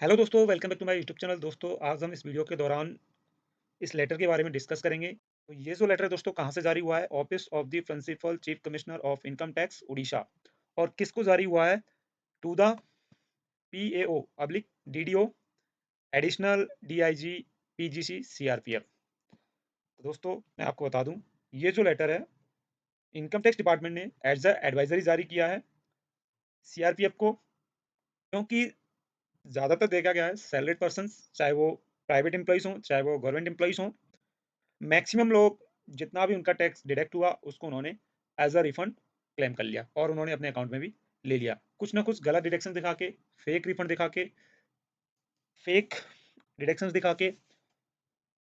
Hello दोस्तों, welcome back to my YouTube channel. दोस्तों, आज हम इस वीडियो के दौरान इस लेटर के बारे में डिस्कस करेंगे। तो ये जो लेटर है दोस्तों, कहाँ से जारी हुआ है? Office of the principal chief commissioner of income tax Orissa. और किसको जारी हुआ है? To the PAO public DDO additional DIG PGC CRPF. तो दोस्तों, मैं आपको बता दूं, ये जो लेटर है इनकम टैक्स डिपार्टमेंट ने एज अ एडवाइजरी जारी किया है सीआरपीएफ को, क्योंकि ज्यादातर देखा गया है सैलरीड पर्सन, चाहे वो प्राइवेट एम्प्लॉइज हों चाहे वो गवर्नमेंट एम्प्लॉइज हों, मैक्सिमम लोग जितना भी उनका टैक्स डिडक्ट हुआ उसको उन्होंने एज अ रिफंड क्लेम कर लिया और उन्होंने अपने अकाउंट में भी ले लिया। कुछ ना कुछ गलत डिडक्शन दिखा के, फेक रिफंड दिखा के, फेक डिडक्शंस दिखा के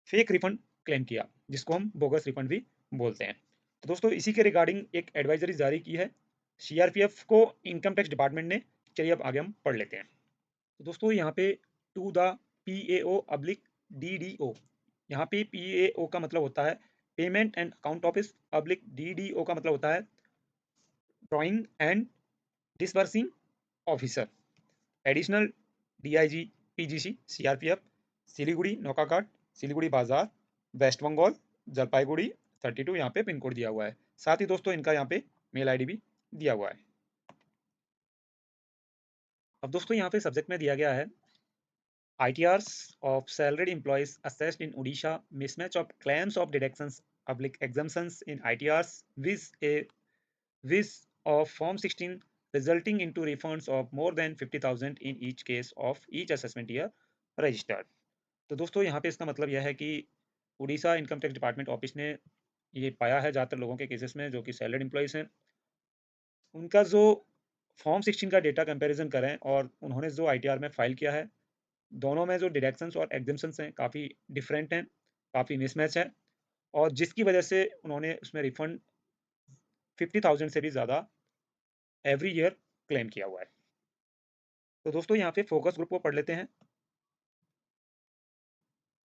फेक रिफंड क्लेम किया, जिसको हम बोगस रिफंड भी बोलते हैं। तो दोस्तों, इसी के रिगार्डिंग एक एडवाइजरी जारी की है सीआरपीएफ को इनकम टैक्स डिपार्टमेंट ने। चलिए अब आगे हम पढ़ लेते हैं। तो दोस्तों, यहाँ पे to the PAO public DDO, यहाँ पे पीएओ का मतलब होता है payment and account office, public DDO का मतलब होता है drawing and disbursing officer, additional DIG PGC CRPF, Siliguri Naukaghat, Siliguri Bazar, West Bengal, Jalpaiguri 32, यहाँ पे पिन कोड दिया हुआ है। साथ ही दोस्तों, इनका यहाँ पे मेल आईडी भी दिया हुआ है। अब दोस्तों, यहाँ पे सब्जेक्ट में दिया गया है ITRs of salaried employees assessed in Odisha, mismatch of claims of deductions, public exemptions in ITRs, with of Form 16 resulting into refunds of more than 50,000 in each case of each assessment year registered। तो दोस्तों, यहाँ पे इसका मतलब यह है कि Orissa income tax department office ने ये पाया है ज़्यादातर लोगों के केसेस में जो कि सैलरीड एम्प्लॉइज हैं, उनका जो फॉर्म 16 का डेटा कंपैरिजन करें और उन्होंने जो ITR में फाइल किया है, दोनों में जो डिडक्शंस और एग्जम्पशंस हैं काफ़ी डिफरेंट हैं, काफ़ी मिसमैच है, और जिसकी वजह से उन्होंने उसमें रिफंड 50,000 से भी ज़्यादा एवरी ईयर क्लेम किया हुआ है। तो दोस्तों, यहाँ पे फोकस ग्रुप को पढ़ लेते हैं।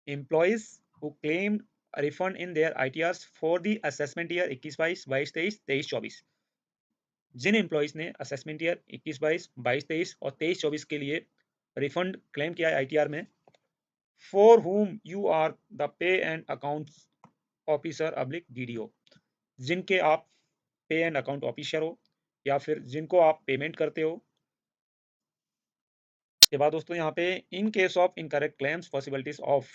Employees who claim refund in their ITRs for the assessment year 21-22, 22-23, 23-24। जिन एम्प्लॉयज ने असेसमेंट ईयर 21-22, 22-23 और 23-24 के लिए रिफंड क्लेम किया है ITR में, for whom you are the pay and accounts officer oblique DDO, जिनके आप पे एंड अकाउंट ऑफिसर हो या फिर जिनको आप पेमेंट करते हो। के बाद दोस्तों, यहाँ पे in case of incorrect claims possibilities of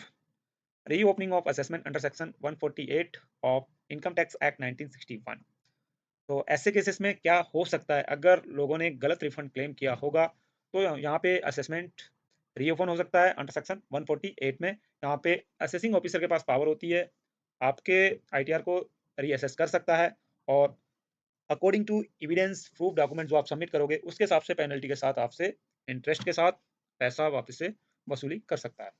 reopening of assessment under section 148 of income tax act 1961। तो ऐसे केसेस में क्या हो सकता है अगर लोगों ने गलत रिफंड क्लेम किया होगा? तो यहाँ पे असेसमेंट रीओपन हो सकता है अंडर सेक्शन 148 में। यहाँ पे असेसिंग ऑफिसर के पास पावर होती है, आपके ITR को रीअसेस कर सकता है, और according to evidence proof document जो आप सबमिट करोगे उसके हिसाब से पेनल्टी के साथ आपसे इंटरेस्ट के साथ पैसा वापस से वसूली कर सकता है।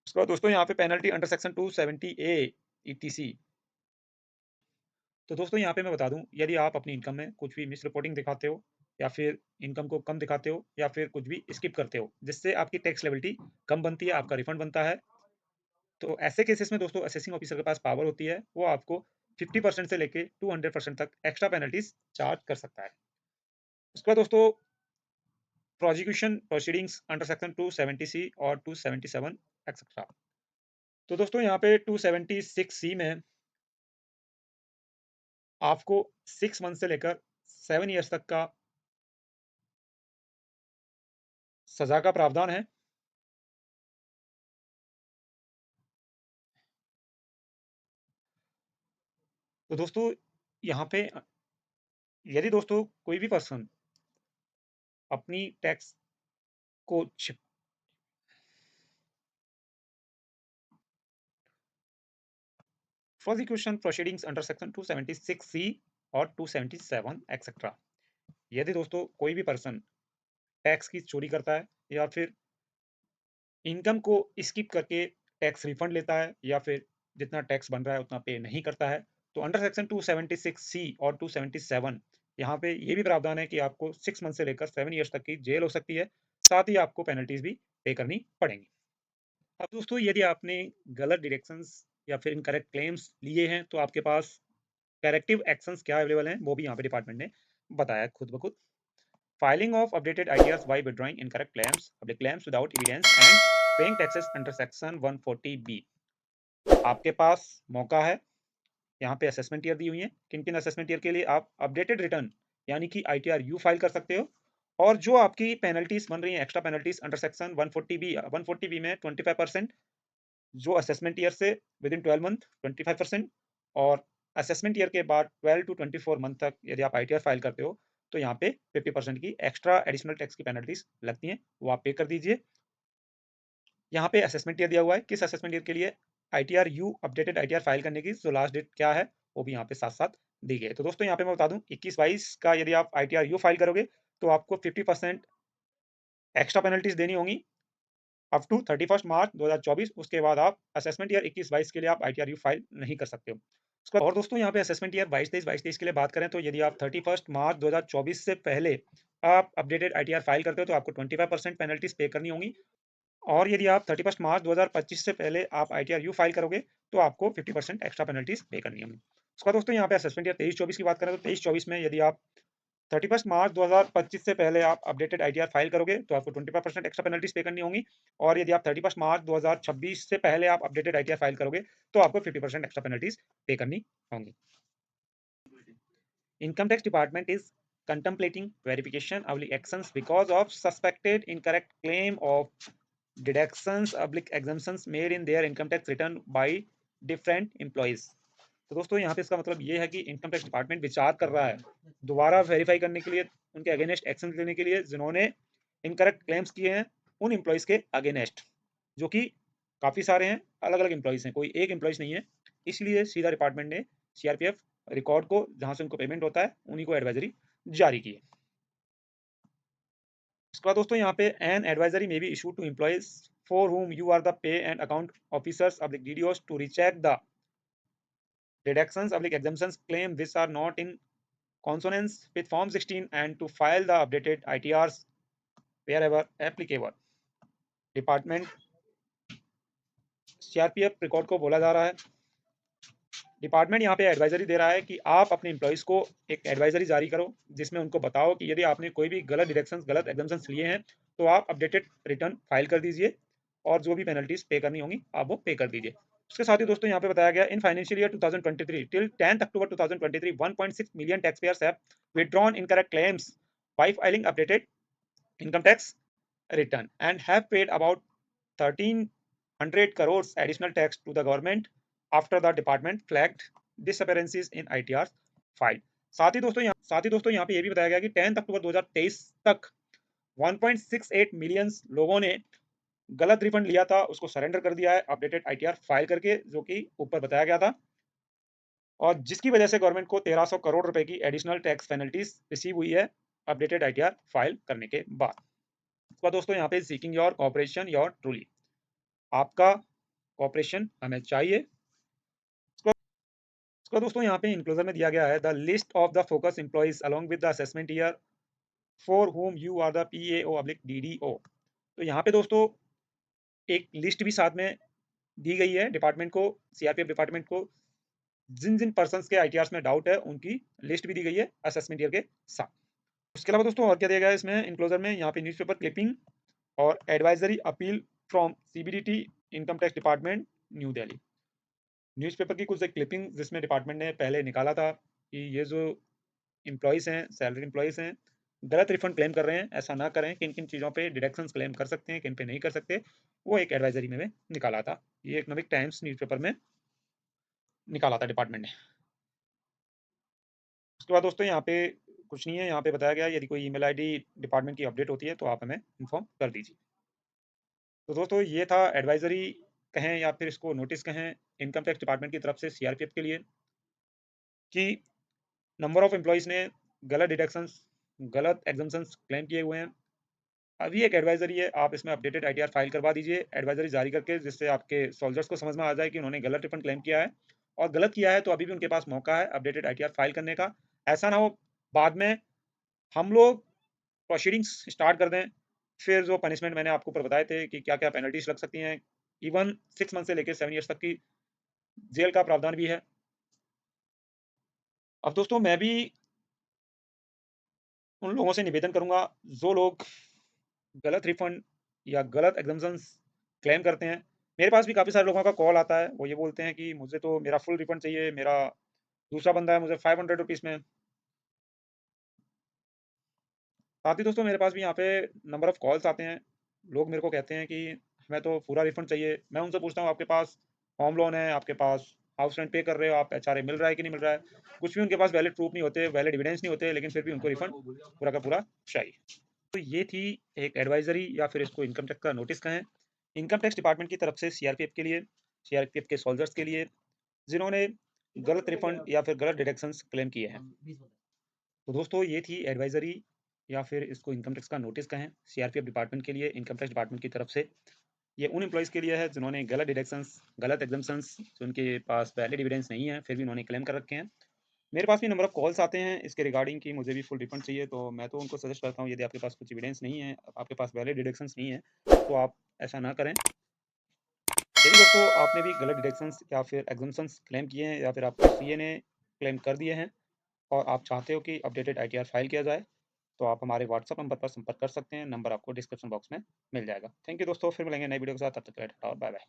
उसके बाद दोस्तों, यहाँ पे penalty under section 270A ETC। तो दोस्तों, यहाँ पे मैं बता दूं, यदि आप अपनी इनकम में कुछ भी मिस रिपोर्टिंग दिखाते हो या फिर इनकम को कम दिखाते हो या फिर कुछ भी स्किप करते हो जिससे आपकी टैक्स लेबिलिटी कम बनती है, आपका रिफंड बनता है, तो ऐसे केसेस में दोस्तों असेसिंग ऑफिसर के पास पावर होती है, वो आपको 50% से लेके 200% तक एक्स्ट्रा पेनल्टीज चार्ज कर सकता है। उसके बाद दोस्तों, prosecution proceedings under section 270C और 277 एक्सेट्रा। तो दोस्तों, यहाँ पे 276C में आपको 6 मंथ से लेकर 7 ईयर्स तक का सजा का प्रावधान है। तो दोस्तों, यहाँ पे यदि दोस्तों कोई भी पर्सन अपनी टैक्स को prosecution proceedings under section 276C और 277 एक्सेट्रा, यदि दोस्तों कोई भी पर्सन टैक्स की चोरी करता है या फिर इनकम को स्किप करके टैक्स रिफंड लेता है या फिर जितना टैक्स बन रहा है उतना पे नहीं करता है, तो अंडर सेक्शन 276C और 277 यहाँ पे ये भी प्रावधान है कि आपको 6 मंथ से लेकर 7 ईयर्स तक की जेल हो सकती है, साथ ही आपको पेनल्टीज भी पे करनी पड़ेंगी। अब दोस्तों, यदि आपने गलत डिरेक्शंस या फिर इनकरेक्ट क्लेम्स लिए हैं तो आपके पास करेक्टिव एक्शंस क्या अवेलेबल हैं, वो भी यहाँ पे डिपार्टमेंट ने बताया खुद ब खुद। filing of updated ITRs by withdrawing incorrect claims, public claims without evidence and paying taxes under section 140B। आपके पास मौका है, यहाँ पे असेसमेंट ईयर दी हुई है, किन किन असेसमेंट ईयर के लिए आप अपडेटेड रिटर्न यानी कि ITR यू फाइल कर सकते हो, और जो आपकी पेनल्टीज बन रही है, extra penalties under section 140B में 25%, जो असेसमेंट ईयर से विद इन 12 मंथ 25%, और असेसमेंट ईयर के बाद 12 टू 24 मंथ तक यदि आप ITR फाइल करते हो तो यहाँ पे 50% की एक्स्ट्रा एडिशनल टैक्स की पेनल्टीज लगती हैं, वो आप पे कर दीजिए। यहाँ पे असेसमेंट ईयर दिया हुआ है, किस असेसमेंट ईयर के लिए ITR you updated ITR file करने की जो लास्ट डेट क्या है वो भी यहाँ पे साथ साथ दी गई है। तो दोस्तों यहाँ पे मैं बता दूं 21-22 का यदि आप ITR यू फाइल करोगे तो आपको 50% एक्स्ट्रा पेनल्टीज देनी होंगी अप टू 31 मार्च 2024। उसके बाद आप असेसमेंट ईयर 21-22 के लिए आप ITR यू फाइल नहीं कर सकते हो। उसके बाद और दोस्तों यहाँ पे असेसमेंट ईयर 22-23 के लिए बात करें तो यदि आप 31 मार्च 2024 से पहले आप अपडेटेड ITR फाइल करते हो तो आपको 25% पेनल्टीज पे करनी होंगी, और यदि आप 31 मार्च 2025 से पहले आप ITR यू फाइल करोगे तो आपको 50% एक्स्ट्रा पेनल्टीज पे करनी होंगी। उसका दोस्तों यहाँ पे असेसमेंट ईयर 23-24 की बात करें तो 23-24 में यदि आप 31 मार्च 2025 से पहले आप अपडेटेड ITR फाइल करोगे तो आपको 25% एक्स्ट्रा पेनल्टीज पे करनी होंगी, और यदि आप 31 मार्च 2026 से पहले आप अपडेटेड ITR फाइल करोगे तो आपको 50% एक्स्ट्रा पेनल्टीज पे करनी होंगी। Income tax department is contemplating verification actions because of suspected incorrect claim of deductions exemptions made in their income tax return by different employees। तो दोस्तों यहाँ पे इसका मतलब ये है कि इनकम टैक्स डिपार्टमेंट विचार कर रहा है दोबारा वेरीफाई करने के लिए, उनके अगेंस्ट एक्शन लेने के लिए जिन्होंने इनकरेक्ट क्लेम्स किए हैं उन एम्प्लॉयज के अगेंस्ट, जो कि काफी सारे हैं, अलग अलग एम्प्लॉयज हैं, कोई एक एम्प्लॉयज नहीं है। इसलिए सीधा डिपार्टमेंट ने CRPF रिकॉर्ड को जहां से उनको पेमेंट होता है उन्हीं को एडवाइजरी जारी की है। उसके बाद दोस्तों यहाँ पे an advisory may be issue to employees for whom you are the pay and account officers DDOs to recheck the deductions exemptions claim which are not in consonance with Form 16 and to file the updated ITRs wherever applicable। Department CRPF record को बोला जा रहा है, department यहाँ पे advisory दे रहा है कि आप अपने एम्प्लॉयज़ को एक एडवाइजरी जारी करो जिसमें उनको बताओ कि यदि आपने कोई भी गलत डिडक्शंस गलत एग्जम्पशंस लिए हैं तो आप अपडेटेड रिटर्न फाइल कर दीजिए, और जो भी पेनल्टीज पे करनी होंगी आप वो पे कर दीजिए। उसके साथ ही दोस्तों यहाँ पे बताया गया in financial year 2023 till 10th October 2023 1.6 million taxpayers have withdrawn incorrect claims by filing updated income tax return and have paid about 1,300 crores additional tax to the government after the department flagged disappearances in ITR file। साथ ही दोस्तों यहाँ पे ये भी बताया गया कि 10 अक्टूबर 2023 तक 1.68 मिलियन लोगों ने गलत रिफंड लिया था उसको सरेंडर कर दिया है अपडेटेड ITR फाइल करके, जो कि ऊपर बताया गया था, और जिसकी वजह से गवर्नमेंट को 1300 करोड़ रुपए की एडिशनल टैक्स पेनल्टीज रिसीव हुई है अपडेटेड ITR फाइल करने के बाद। उसका दोस्तों यहाँ पे seeking your cooperation your truly, आपका कॉपरेशन हमें चाहिए। उसका दोस्तों यहाँ पे इंक्लूजर में दिया गया है the list of the focus employees along with the assessment year for whom you are the PAO/DDO। तो यहाँ पे दोस्तों एक लिस्ट भी साथ में दी गई है डिपार्टमेंट को, CRPF डिपार्टमेंट को, जिन जिन पर्सन्स के ITRs में डाउट है उनकी लिस्ट भी दी गई है असेसमेंट ईयर के साथ। उसके अलावा दोस्तों और क्या दिया गया है इसमें इंक्लोजर में, यहाँ पे न्यूज़पेपर क्लिपिंग और advisory appeal from CBDT income tax department new Delhi. Newspaper की कुछ एक क्लिपिंग जिसमें डिपार्टमेंट ने पहले निकाला था कि ये जो एम्प्लॉयज़ हैं, सैलरी एम्प्लॉयज़ हैं, गलत रिफंड क्लेम कर रहे हैं, ऐसा ना करें, किन किन चीज़ों पे डिडक्शंस क्लेम कर सकते हैं, किन पे नहीं कर सकते, वो एक एडवाइजरी में निकाला था। ये इकोनॉमिक टाइम्स न्यूज़पेपर में निकाला था डिपार्टमेंट ने। उसके बाद दोस्तों यहाँ पे कुछ नहीं है, यहाँ पे बताया गया यदि कोई ईमेल आईडी डिपार्टमेंट की अपडेट होती है तो आप हमें इन्फॉर्म कर दीजिए। तो दोस्तों ये था एडवाइजरी कहें या फिर इसको नोटिस कहें इनकम टैक्स डिपार्टमेंट की तरफ से CRPF के लिए, कि नंबर ऑफ एम्प्लॉयज़ ने गलत डिडक्शंस गलत एग्जम्पशंस क्लेम किए हुए हैं। अभी एक एडवाइजरी है, आप इसमें अपडेटेड ITR फाइल करवा दीजिए एडवाइजरी जारी करके, जिससे आपके सोल्जर्स को समझ में आ जाए कि उन्होंने गलत रिफंड क्लेम किया है, और गलत किया है तो अभी भी उनके पास मौका है अपडेटेड ITR फाइल करने का। ऐसा ना हो बाद में हम लोग प्रोसीडिंग्स स्टार्ट कर दें, फिर जो पनिशमेंट मैंने आपको ऊपर बताए थे कि क्या क्या पेनल्टीज लग सकती हैं, इवन 6 मंथ से लेकर 7 ईयर्स तक की जेल का प्रावधान भी है। अब दोस्तों मैं भी उन लोगों से निवेदन करूँगा जो लोग गलत रिफंड या गलत एग्जम्पशंस क्लेम करते हैं। मेरे पास भी काफ़ी सारे लोगों का कॉल आता है, वो ये बोलते हैं कि मुझे तो मेरा फुल रिफंड चाहिए, मेरा दूसरा बंदा है मुझे ₹500 में। साथ ही दोस्तों मेरे पास भी यहाँ पे नंबर ऑफ कॉल्स आते हैं। लोग मेरे को कहते हैं कि हमें तो पूरा रिफंड चाहिए। मैं उनसे पूछता हूँ आपके पास होम लोन है, आपके पास हाउस रेंट पे कर रहे हो, आप एचआरए मिल रहा है कि नहीं मिल रहा है? कुछ भी उनके पास वैलिड प्रूफ नहीं होते, वैलिड एविडेंस नहीं होते, लेकिन फिर भी उनको रिफंड पूरा का पूरा चाहिए। तो ये थी एक एडवाइजरी या फिर इसको इनकम टैक्स का नोटिस कहें। इनकम टैक्स डिपार्टमेंट की तरफ से सीआरपीएफ के लिए, सीआरपीएफ के सोल्जर्स के लिए जिन्होंने गलत रिफंड या फिर गलत डिडक्शंस क्लेम किए हैं। तो दोस्तों ये थी एडवाइजरी या फिर इसको इनकम टैक्स का नोटिस कहें सीआरपीएफ डिपार्टमेंट के लिए, इनकम टैक्स डिपार्टमेंट की तरफ से। ये उन एम्प्लॉइज़ के लिए है जिन्होंने गलत डिडक्शंस, गलत एग्जम्पशंस जो उनके पास वैलिड एविडेंस नहीं है, फिर भी उन्होंने क्लेम कर रखे हैं। मेरे पास भी नंबर ऑफ कॉल्स आते हैं इसके रिगार्डिंग कि मुझे भी फुल रिफंड चाहिए, तो मैं तो उनको सजेस्ट करता हूँ यदि आपके पास कुछ एविडेंस नहीं है, आपके पास वैलिड डिडक्शंस नहीं है, तो आप ऐसा ना करें। यदि दोस्तों आपने भी गलत डिडक्शंस या फिर एग्जम्पशंस क्लेम किए हैं या फिर आपके सीए ने क्लेम कर दिए हैं और आप चाहते हो कि अपडेटेड आईटीआर फाइल किया जाए, तो आप हमारे व्हाट्सएप नंबर पर संपर्क कर सकते हैं। नंबर आपको डिस्क्रिप्शन बॉक्स में मिल जाएगा। थैंक यू दोस्तों, फिर मिलेंगे नई वीडियो के साथ, तब तक के लिए टाटा और बाय बाय।